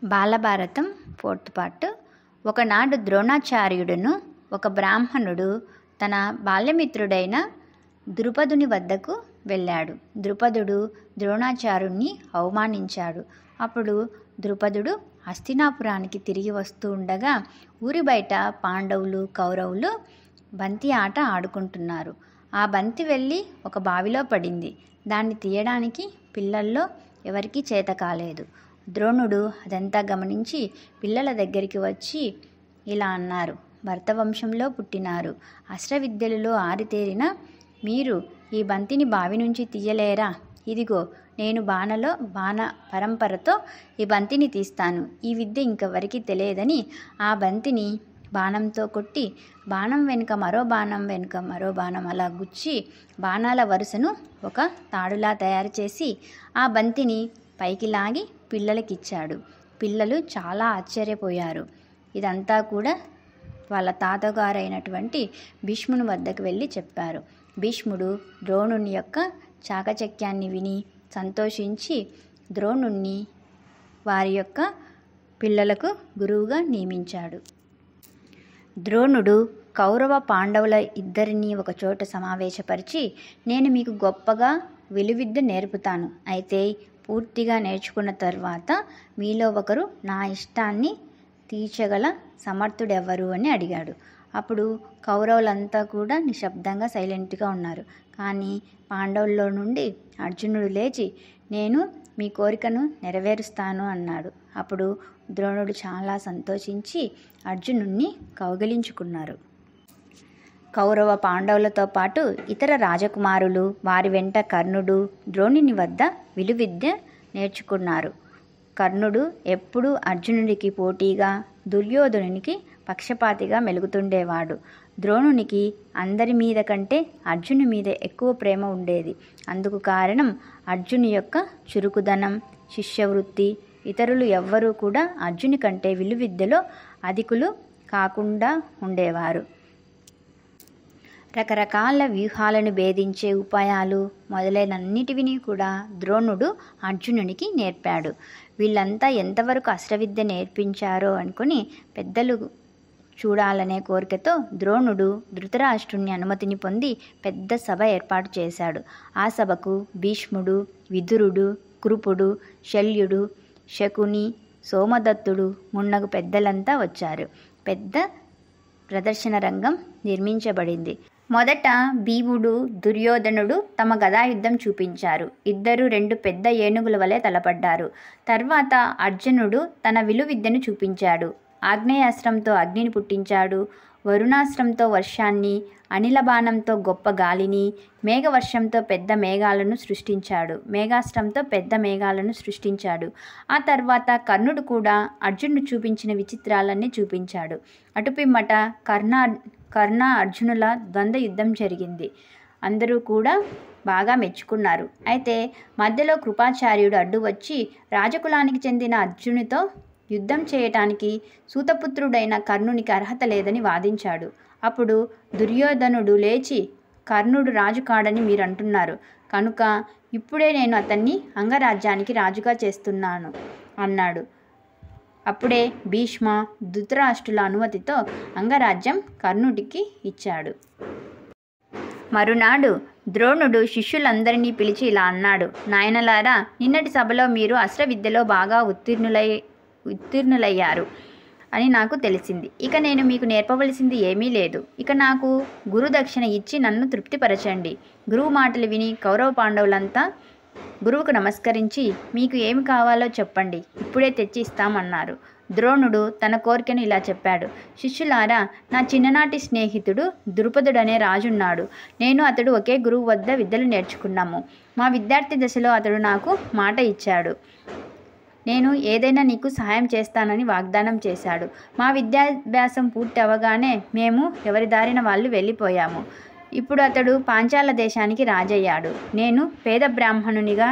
Balabharatam 4th part. ఒకనాడు ద్రోణాచార్యుడును ఒక బ్రాహ్మణుడు తన బాల్యమిత్రుడైన ద్రుపదుని వద్దకు వెళ్ళాడు. ద్రుపదుడు ద్రోణాచార్యుణ్ణి అవమానించాడు. అప్పుడు ద్రుపదుడు హస్తినాపురానికి తిరిగి వస్తూ ఉండగా ఊరి బయట పాండవులు కౌరవులు బంతి ఆట ఆడుకుంటున్నారు. ఆ బంతి వెళ్ళి ఒక బావిలో పడింది. దాన్ని తీయడానికి పిల్లల్లో ఎవరికీ చేత కాలేదు. ద్రోణుడు అదంతా గమనించి పిల్లల దగ్గరికి వచ్చి ఇలా అన్నారు: భరతవంశంలో పుట్టినారు, అస్త్రవిద్యలలో ఆరితేరిన మీరు ఈ బంతిని బావి నుంచి తీయలేరా? ఇదిగో నేను బాణ పరంపరతో ఈ బంతిని తీస్తాను. ఈ విద్య ఇంకెవరికి తెలియదని ఆ బంతిని బాణంతో కొట్టి బాణం వెనుక మరో బాణం వెనుక మరో బాణం అలా గుచ్చి బాణాల వరుసను ఒక తాడులా తయారు చేసి ఆ బంతిని పైకి లాగి పిల్లలకిచ్చాడు. పిల్లలు చాలా ఆశ్చర్యపోయారు. ఇదంతా కూడా వాళ్ళ తాతగారైనటువంటి భీష్ముని వద్దకు వెళ్ళి చెప్పారు. భీష్ముడు ద్రోణుని యొక్క చాకచక్యాన్ని విని సంతోషించి ద్రోణుణ్ణి వారి యొక్క పిల్లలకు గురువుగా నియమించాడు. ద్రోణుడు కౌరవ పాండవుల ఇద్దరినీ ఒకచోట సమావేశపరిచి, నేను మీకు గొప్పగా విలువిద్య నేర్పుతాను. అయితే పూర్తిగా నేర్చుకున్న తర్వాత మీలో ఒకరు నా ఇష్టాన్ని తీర్చగల సమర్థుడెవ్వరు అని అడిగాడు. అప్పుడు కౌరవులంతా కూడా నిశ్శబ్దంగా సైలెంట్గా ఉన్నారు. కానీ పాండవుల్లో నుండి అర్జునుడు లేచి, నేను మీ కోరికను నెరవేరుస్తాను అన్నాడు. అప్పుడు ద్రోణుడు చాలా సంతోషించి అర్జునుణ్ణి కౌగిలించుకున్నారు. కౌరవ పాండవులతో పాటు ఇతర రాజకుమారులు, వారి వెంట కర్ణుడు ద్రోణుని వద్ద విలువిద్య నేర్చుకున్నారు. కర్ణుడు ఎప్పుడూ అర్జునుడికి పోటీగా, దుర్యోధనునికి పక్షపాతిగా మెలుగుతుండేవాడు. ద్రోణునికి అందరి మీద కంటే అర్జును మీద ఎక్కువ ప్రేమ ఉండేది. అందుకు కారణం అర్జును యొక్క చురుకుదనం, శిష్యవృత్తి. ఇతరులు ఎవ్వరూ కూడా అర్జుని కంటే విలువిద్యలో అధికులు కాకుండా ఉండేవారు. రకరకాల వ్యూహాలను భేదించే ఉపాయాలు మొదలైనన్నిటిని కూడా ద్రోణుడు అర్జునునికి నేర్పాడు. వీళ్ళంతా ఎంతవరకు అస్త్రవిద్య నేర్పించారో అనుకుని పెద్దలు చూడాలనే కోరికతో ద్రోణుడు ధృతరాష్ట్రుని అనుమతిని పొంది పెద్ద సభ ఏర్పాటు చేశాడు. ఆ సభకు భీష్ముడు, విదురుడు, కృపుడు, శల్యుడు, శకుని, సోమదత్తుడు మున్నగు పెద్దలంతా వచ్చారు. పెద్ద ప్రదర్శన రంగం నిర్మించబడింది. మొదట భీముడు, దుర్యోధనుడు తమ గదాయుద్ధం చూపించారు. ఇద్దరు 2 పెద్ద ఏనుగుల వలె తలపడ్డారు. తర్వాత అర్జునుడు తన విలువిద్యను చూపించాడు. ఆగ్నేయాస్త్రంతో అగ్నిని పుట్టించాడు, వరుణాస్త్రంతో వర్షాన్ని, అనిల బాణంతో గొప్ప గాలిని, మేఘవర్షంతో పెద్ద మేఘాలను సృష్టించాడు, మేఘాస్త్రంతో పెద్ద మేఘాలను సృష్టించాడు. ఆ తర్వాత కర్ణుడు కూడా అర్జునుడు చూపించిన విచిత్రాలన్నీ చూపించాడు. అటుపిమ్మట కర్ణ అర్జునుల ద్వంద్వ యుద్ధం జరిగింది. అందరూ కూడా బాగా మెచ్చుకున్నారు. అయితే మధ్యలో కృపాచార్యుడు అడ్డు వచ్చి రాజకులానికి చెందిన అర్జునుడితో యుద్ధం చేయటానికి సూతపుత్రుడైన కర్ణునికి అర్హత లేదని వాదించాడు. అప్పుడు దుర్యోధనుడు లేచి, కర్ణుడు రాజు కాడని మీరు అంటున్నారు కనుక ఇప్పుడే నేను అతన్ని అంగరాజ్యానికి రాజుగా చేస్తున్నాను అన్నాడు. అప్పుడే భీష్మ, ధృతరాష్ట్రుల అనుమతితో అంగరాజ్యం కర్ణుడికి ఇచ్చాడు. మరునాడు ద్రోణుడు శిష్యులందరినీ పిలిచి ఇలా అన్నాడు: నాయనలారా, నిన్నటి సభలో మీరు అస్త్రవిద్యలో బాగా ఉత్తీర్ణులయ్యారు అని నాకు తెలిసింది. ఇక నేను మీకు నేర్పవలసింది ఏమీ లేదు. ఇక నాకు గురుదక్షిణ ఇచ్చి నన్ను తృప్తిపరచండి. గురువు మాటలు విని కౌరవ పాండవులంతా గురువుకు నమస్కరించి, మీకు ఏమి కావాలో చెప్పండి, ఇప్పుడే తెచ్చి ఇస్తామన్నారు. ద్రోణుడు తన కోరికను ఇలా చెప్పాడు: శిష్యులారా, నా చిన్ననాటి స్నేహితుడు ద్రుపదుడనే రాజున్నాడు. నేను అతడు ఒకే గురువు వద్ద విద్యలు నేర్చుకున్నాము. మా విద్యార్థి దశలో అతడు నాకు మాట ఇచ్చాడు. నేను ఏదైనా నీకు సహాయం చేస్తానని వాగ్దానం చేశాడు. మా విద్యాభ్యాసం పూర్తి అవగానే మేము ఎవరి దారిన వాళ్ళు వెళ్ళిపోయాము. ఇప్పుడు అతడు పాంచాల దేశానికి రాజయ్యాడు. నేను పేద బ్రాహ్మణునిగా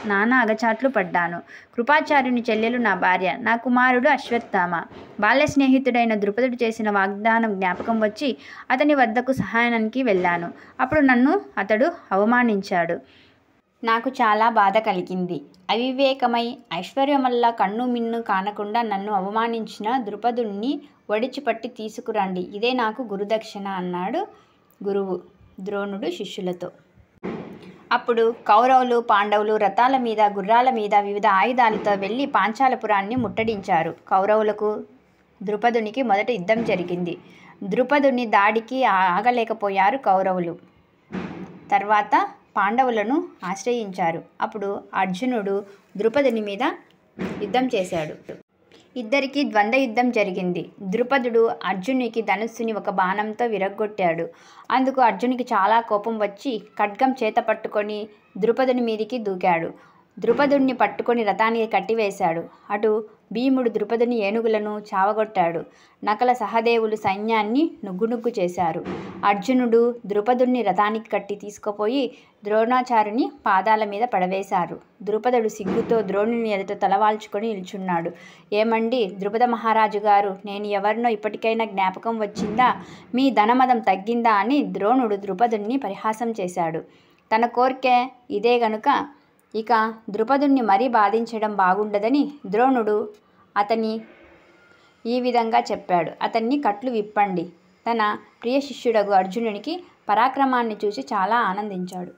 నానా అగచాట్లు పడ్డాను. కృపాచార్యుని చెల్లెలు నా భార్య, నా కుమారుడు అశ్వత్థామ. బాల్య స్నేహితుడైన ద్రుపదుడు చేసిన వాగ్దానం జ్ఞాపకం వచ్చి అతని వద్దకు సహాయానికి వెళ్ళాను. అప్పుడు నన్ను అతడు అవమానించాడు. నాకు చాలా బాధ కలిగింది. అవివేకమై ఐశ్వర్యం వల్ల కన్ను మిన్ను కానకుండా నన్ను అవమానించిన ద్రుపదుణ్ణి ఒడిచిపట్టి తీసుకురండి. ఇదే నాకు గురుదక్షిణ అన్నాడు ద్రోణుడు శిష్యులతో. అప్పుడు కౌరవులు పాండవులు రథాల మీద గుర్రాల మీద వివిధ ఆయుధాలతో వెళ్ళి పాంచాలపురాన్ని ముట్టడించారు. కౌరవులకు ద్రుపదునికి మొదట యుద్ధం జరిగింది. ద్రుపదుని దాడికి ఆగలేకపోయారు కౌరవులు. తర్వాత పాండవులను ఆశ్రయించారు. అప్పుడు అర్జునుడు ద్రుపదుని మీద యుద్ధం చేశాడు. ఇద్దరికీ ద్వంద్వ యుద్ధం జరిగింది. ద్రుపదుడు అర్జునునికి ధనుస్సుని ఒక బాణంతో విరగ్గొట్టాడు. అందుకు అర్జునికి చాలా కోపం వచ్చి ఖడ్గం చేత పట్టుకొని ద్రుపదుని మీదికి దూకాడు. ద్రుపదుణ్ణి పట్టుకొని రథానికి కట్టివేశాడు. అటు భీముడు ద్రుపదుని ఏనుగులను చావగొట్టాడు. నకల సహదేవులు సైన్యాన్ని నుగ్గునుగ్గు చేశారు. అర్జునుడు ద్రుపదుణ్ణి రథానికి కట్టి తీసుకుపోయి ద్రోణాచార్యుని పాదాల మీద పడవేశారు. ద్రుపదుడు సిగ్గుతో ద్రోణుని ఎదుట తలవాల్చుకొని నిల్చున్నాడు. ఏమండి ద్రుపద మహారాజు గారు, నేను ఎవరినో ఇప్పటికైనా జ్ఞాపకం వచ్చిందా? మీ ధనమదం తగ్గిందా అని ద్రోణుడు ద్రుపదుణ్ణి పరిహాసం చేశాడు. తన కోరికే ఇదే గనుక ఇక ద్రుపదుణ్ణి మరీ బాధించడం బాగుండదని ద్రోణుడు అతని ఈ విధంగా చెప్పాడు. అతన్ని కట్లు విప్పండి. తన ప్రియ శిష్యుడగు అర్జునునికి పరాక్రమాన్ని చూసి చాలా ఆనందించాడు.